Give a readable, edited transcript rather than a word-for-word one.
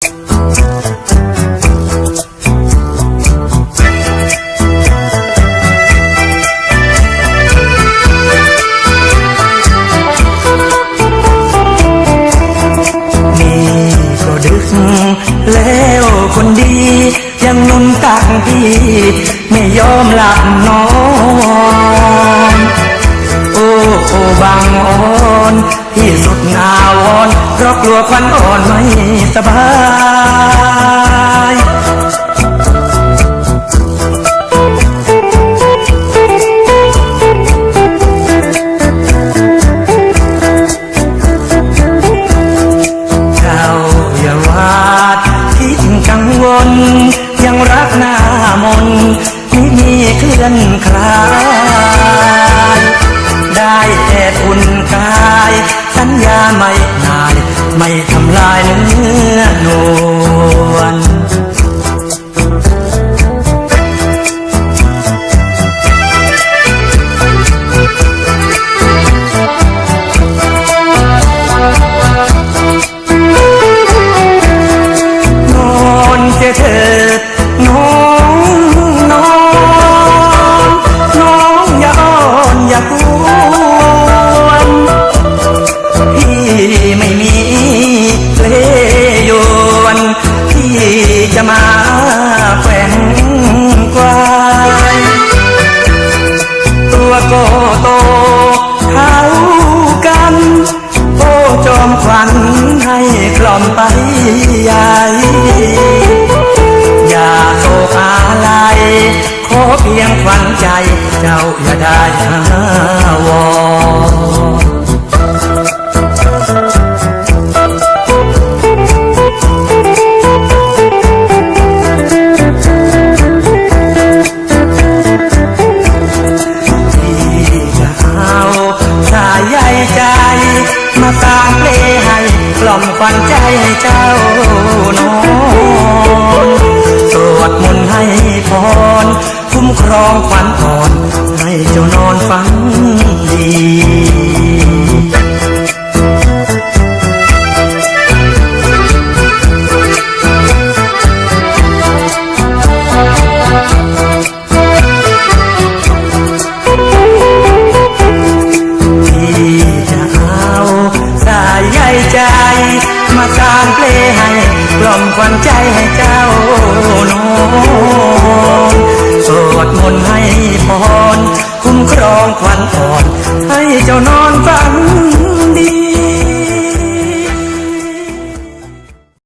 แล้วคนดียังนุ่นตักพี่ไม่ยอมหลับนอนโอ้โอ้บางอ่อนที่สุดหนาวอนเพราะกลัวควันอ่อนไม่สบายยังรักหน้ามนไม่มีเคลื่อนคลายได้แต่อุ่นกายสัญญาไม่นายไม่ทำลายเนื้อนวลนอนเจอเธอน้องอย่าอ้อนอย่ากวนพี่ไม่มีเพลยวนที่จะมาแฝงกวายตัวก็โตเท่ากันโอ้จอมขวัญให้กล่อมไปใหญ่อย่าโศกอะไรขอเพียงฝันใจเจ้าอย่าได้หาวอนที่จะเอาสายใยใจมาสร้างเพลงให้กล่อมฝันใจให้เจ้านอนสวดมนต์ให้พรคุ้มครองขวัญอ่อนให้เจ้านอนฝันดีที่จะเอาสายใยใจมาสร้างเพลงให้กล่อมขวัญใจให้เจ้านอนสวดมนต์ให้พรคุ้มครองขวัญอ่อนให้เจ้านอนฝันดี